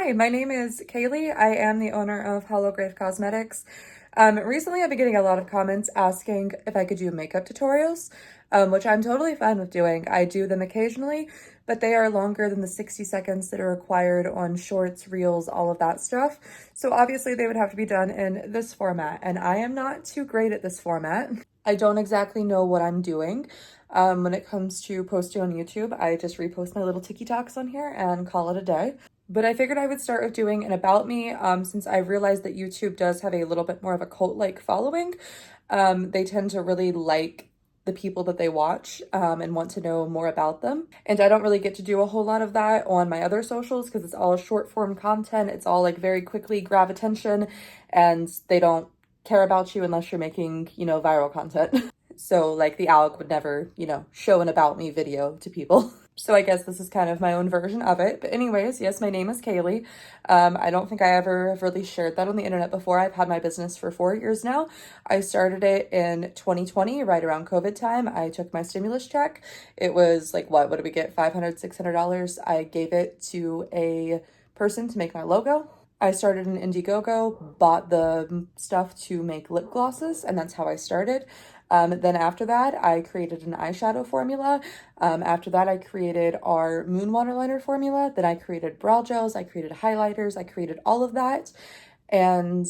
Hi, my name is Kaylee. I am the owner of HoloGrave Cosmetics. Recently, I've been getting a lot of comments asking if I could do makeup tutorials, which I'm totally fine with doing. I do them occasionally, but they are longer than the 60 seconds that are required on shorts, reels, all of that stuff. So obviously they would have to be done in this format, and I am not too great at this format. I don't exactly know what I'm doing. When it comes to posting on YouTube, I just repost my little TikToks on here and call it a day. But I figured I would start with doing an about me, since I realized that YouTube does have a little bit more of a cult-like following. They tend to really like the people that they watch, and want to know more about them. And I don't really get to do a whole lot of that on my other socials because it's all short form content. It's all like very quickly grab attention, and they don't care about you unless you're making, viral content. So like the alg would never, show an about me video to people. So I guess this is kind of my own version of it. But anyways, yes, my name is Kaylee. I don't think I ever have really shared that on the internet before. I've had my business for 4 years now. I started it in 2020, right around COVID time. I took my stimulus check. It was like, what did we get? $500, $600. I gave it to a person to make my logo. I started in Indiegogo, bought the stuff to make lip glosses, and that's how I started. Then after that, I created an eyeshadow formula. After that, I created our moon waterliner formula. Then I created brow gels, I created highlighters, I created all of that. And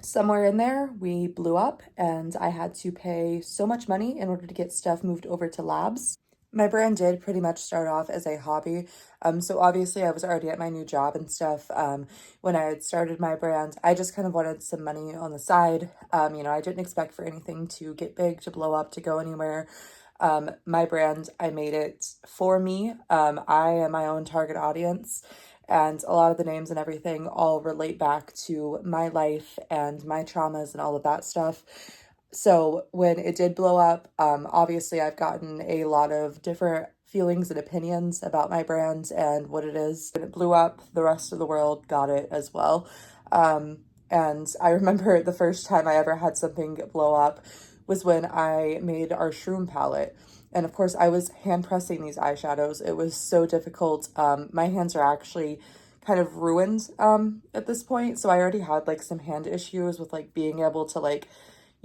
somewhere in there, we blew up, and I had to pay so much money in order to get stuff moved over to labs. My brand did pretty much start off as a hobby. So obviously I was already at my new job and stuff. When I had started my brand, I just kind of wanted some money on the side. I didn't expect for anything to get big, to blow up, to go anywhere. My brand, I made it for me. I am my own target audience, and a lot of the names and everything all relate back to my life and my traumas and all of that stuff. So when it did blow up, obviously I've gotten a lot of different feelings and opinions about my brand and what it is. When it blew up, the rest of the world got it as well. And I remember the first time I ever had something blow up was when I made our shroom palette. And of course I was hand pressing these eyeshadows. It was so difficult. My hands are actually kind of ruined at this point. So I already had like some hand issues with like being able to like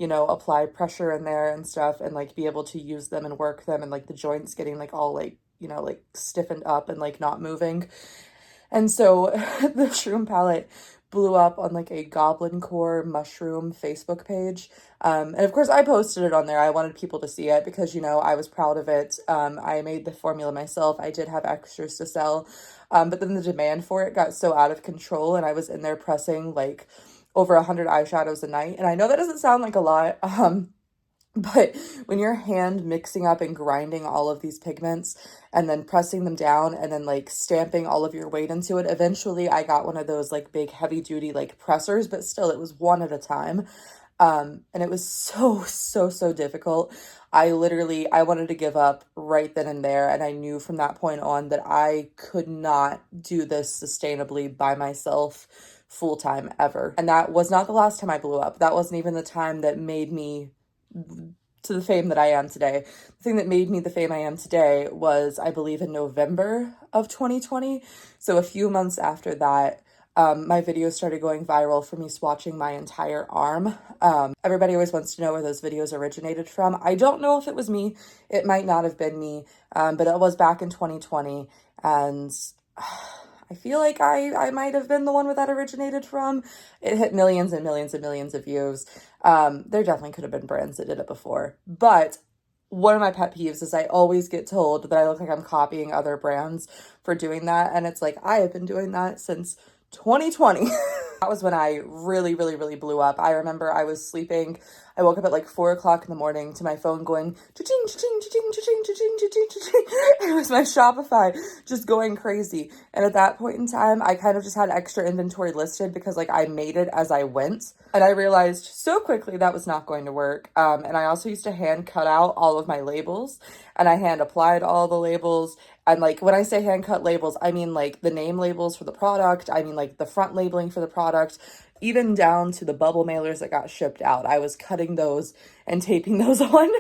apply pressure in there and stuff and like be able to use them and work them, and like the joints getting like all like, like stiffened up and like not moving. And so the shroom palette blew up on like a Goblin Core mushroom Facebook page. And of course I posted it on there. I wanted people to see it because, I was proud of it. I made the formula myself. I did have extras to sell. But then the demand for it got so out of control, and I was in there pressing like over 100 eyeshadows a night. And I know that doesn't sound like a lot, but when you're hand mixing up and grinding all of these pigments and then pressing them down and then like stamping all of your weight into it, eventually I got one of those like big heavy duty like pressers, but still it was one at a time. And it was so difficult. I wanted to give up right then and there. And I knew from that point on that I could not do this sustainably by myself full time ever. And that was not the last time I blew up. That wasn't even the time that made me to the fame that I am today. The thing that made me the fame I am today was, I believe, in November of 2020. So a few months after that, my videos started going viral for me swatching my entire arm. Everybody always wants to know where those videos originated from. I don't know if it was me. It might not have been me, but it was back in 2020. And I feel like I might have been the one where that originated from. It hit millions and millions and millions of views. There definitely could have been brands that did it before. But one of my pet peeves is I always get told that I look like I'm copying other brands for doing that. And it's like, I have been doing that since 2020. That was when I really blew up. I remember I was sleeping. I woke up at like 4 o'clock in the morning to my phone going cha-ching, cha-ching, cha-ching, cha-ching, cha-ching, cha-ching, cha-ching. It was my Shopify just going crazy. And at that point in time, I kind of just had extra inventory listed because like I made it as I went. And I realized so quickly that was not going to work. And I also used to hand cut out all of my labels, and I hand applied all the labels. And like when I say hand cut labels, I mean like the name labels for the product. I mean like the front labeling for the product, even down to the bubble mailers that got shipped out. I was cutting those and taping those on.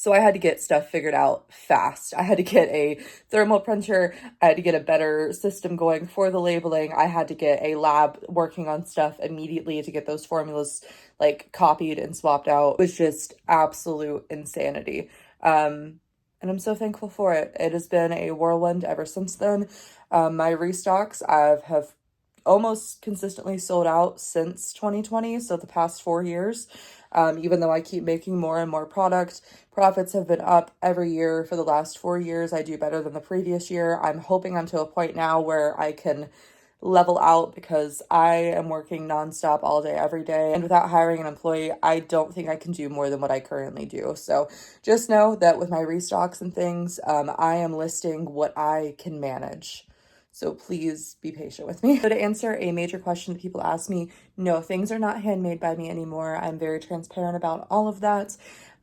So I had to get stuff figured out fast. I had to get a thermal printer. I had to get a better system going for the labeling. I had to get a lab working on stuff immediately to get those formulas like copied and swapped out. It was just absolute insanity. And I'm so thankful for it. It has been a whirlwind ever since then. My restocks have almost consistently sold out since 2020, so the past 4 years. Even though I keep making more and more product, profits have been up every year for the last 4 years. I do better than the previous year. I'm hoping I'm to a point now where I can level out because I am working nonstop all day, every day. And without hiring an employee, I don't think I can do more than what I currently do. So just know that with my restocks and things, I am listing what I can manage. So please be patient with me. So to answer a major question that people ask me, no, things are not handmade by me anymore. I'm very transparent about all of that.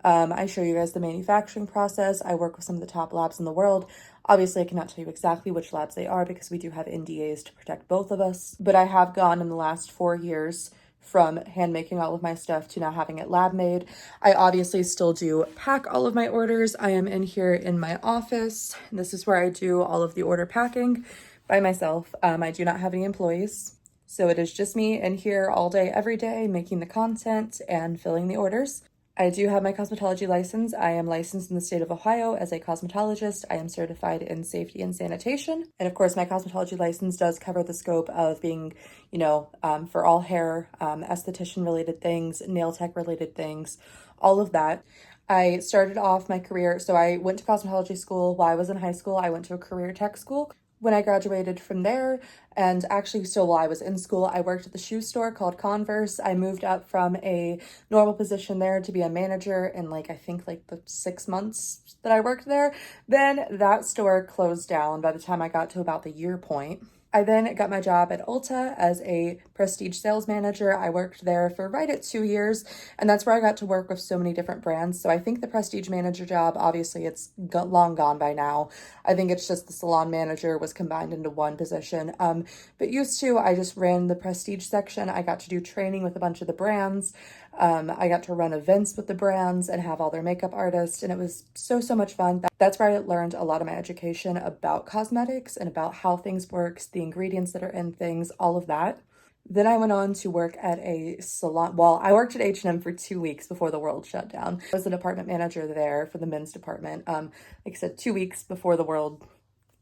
I show you guys the manufacturing process. I work with some of the top labs in the world. Obviously, I cannot tell you exactly which labs they are because we do have NDAs to protect both of us. But I have gone in the last 4 years from hand making all of my stuff to now having it lab made. I obviously still do pack all of my orders. I am in here in my office. This is where I do all of the order packing by myself. I do not have any employees. So it is just me in here all day, every day, making the content and filling the orders. I do have my cosmetology license. I am licensed in the state of Ohio as a cosmetologist. I am certified in safety and sanitation. And of course, my cosmetology license does cover the scope of being, for all hair, esthetician related things, nail tech related things, all of that. I started off my career, so I went to cosmetology school while I was in high school. I went to a career tech school. When I graduated from there, and actually still while I was in school, I worked at the shoe store called Converse. I moved up from a normal position there to be a manager in I think the 6 months that I worked there. Then that store closed down by the time I got to about the year point. I then got my job at Ulta as a prestige sales manager. I worked there for right at 2 years, and that's where I got to work with so many different brands. So I think the prestige manager job, obviously it's long gone by now. I think it's just the salon manager was combined into one position. But used to, I just ran the prestige section. I got to do training with a bunch of the brands. I got to run events with the brands and have all their makeup artists, and it was so much fun. That's where I learned a lot of my education about cosmetics and about how things work, the ingredients that are in things, all of that. Then I went on to work at a salon. Well, I worked at H&M for 2 weeks before the world shut down. I was the department manager there for the men's department. Like I said, 2 weeks before the world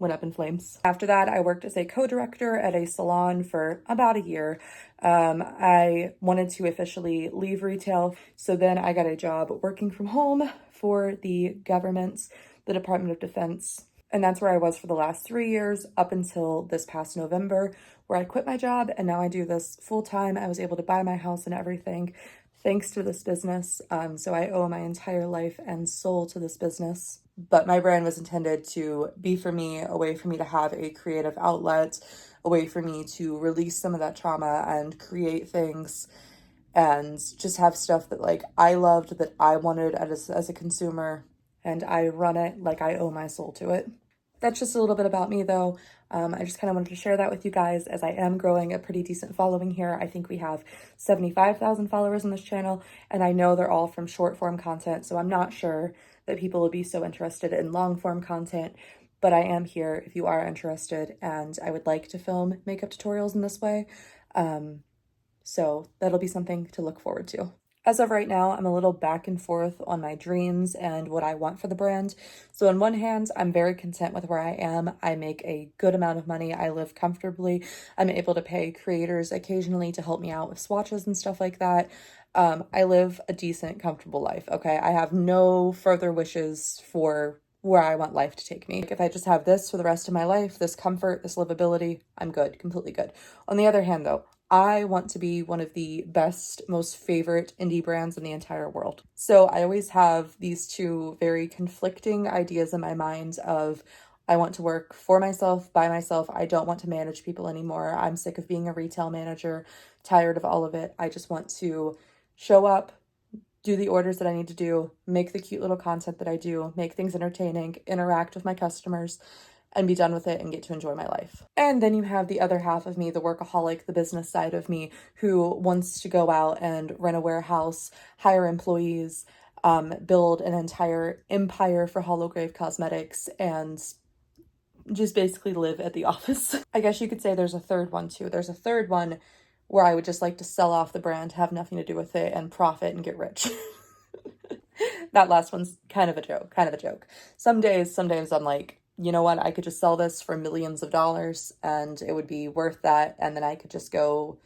went up in flames. After that, I worked as a co-director at a salon for about a year. I wanted to officially leave retail, so then I got a job working from home for the government, the Department of Defense. And that's where I was for the last 3 years up until this past November, where I quit my job and now I do this full time. I was able to buy my house and everything thanks to this business. So I owe my entire life and soul to this business. But my brand was intended to be for me, a way for me to have a creative outlet, a way for me to release some of that trauma and create things and just have stuff that I loved, that I wanted as a consumer, and I run it like I owe my soul to it. That's just a little bit about me though. I just kind of wanted to share that with you guys as I am growing a pretty decent following here. I think we have 75,000 followers on this channel, and I know they're all from short form content, so I'm not sure that people will be so interested in long form content, but I am here if you are interested, and I would like to film makeup tutorials in this way. So that'll be something to look forward to. As of right now, I'm a little back and forth on my dreams and what I want for the brand. So on one hand, I'm very content with where I am. I make a good amount of money. I live comfortably. I'm able to pay creators occasionally to help me out with swatches and stuff like that. I live a decent, comfortable life, okay? I have no further wishes for where I want life to take me. If I just have this for the rest of my life, this comfort, this livability, I'm good, completely good. On the other hand though, I want to be one of the best, most favorite indie brands in the entire world. So I always have these two very conflicting ideas in my mind of I want to work for myself, by myself. I don't want to manage people anymore. I'm sick of being a retail manager, tired of all of it. I just want to show up, do the orders that I need to do, make the cute little content that I do, make things entertaining, interact with my customers, and be done with it and get to enjoy my life. And then you have the other half of me, the workaholic, the business side of me, who wants to go out and rent a warehouse, hire employees, build an entire empire for HoloGrave Cosmetics and just basically live at the office. I guess you could say there's a third one too. There's a third one where I would just like to sell off the brand, have nothing to do with it, and profit and get rich. That last one's kind of a joke, kind of a joke. Sometimes I'm like, you know what, I could just sell this for millions of dollars and it would be worth that, and then I could just go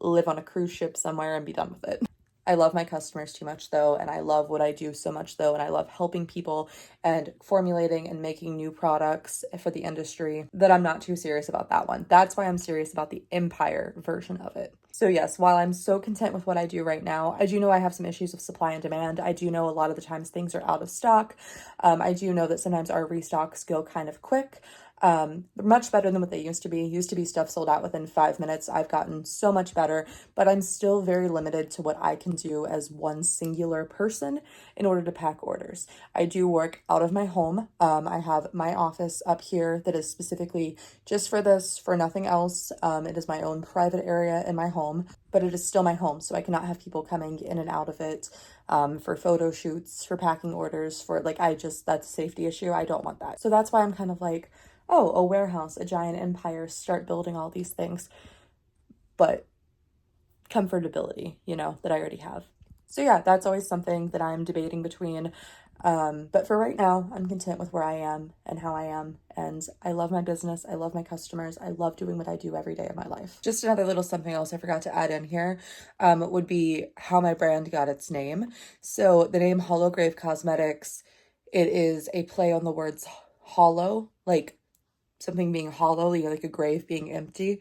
live on a cruise ship somewhere and be done with it. I love my customers too much though, and I love what I do so much though, and I love helping people and formulating and making new products for the industry that I'm not too serious about that one. That's why I'm serious about the empire version of it. So yes, while I'm so content with what I do right now, I do know I have some issues of supply and demand. I do know a lot of the times things are out of stock. I do know that sometimes our restocks go kind of quick. Much better than what they used to be. Used to be stuff sold out within 5 minutes. I've gotten so much better, but I'm still very limited to what I can do as one singular person in order to pack orders. I do work out of my home. I have my office up here that is specifically just for this, for nothing else. It is my own private area in my home, but it is still my home, so I cannot have people coming in and out of it for photo shoots, for packing orders, for like, that's a safety issue. I don't want that. So that's why I'm kind of like, oh, a warehouse, a giant empire, start building all these things, but comfortability, that I already have. So yeah, that's always something that I'm debating between. But for right now, I'm content with where I am and how I am. And I love my business. I love my customers. I love doing what I do every day of my life. Just another little something else I forgot to add in here would be how my brand got its name. So the name HoloGrave Cosmetics, it is a play on the words hollow, like something being hollow, like a grave being empty.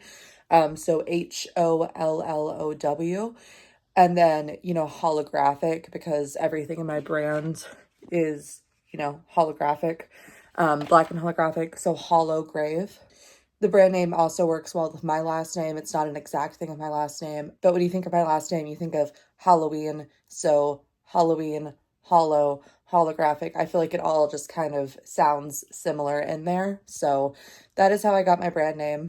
So HOLLOW. And then, holographic, because everything in my brand is, holographic, black and holographic. So HoloGrave. The brand name also works well with my last name. It's not an exact thing of my last name, but when you think of my last name, you think of Halloween. So Halloween, hollow, holographic. I feel like it all just kind of sounds similar in there. So that is how I got my brand name.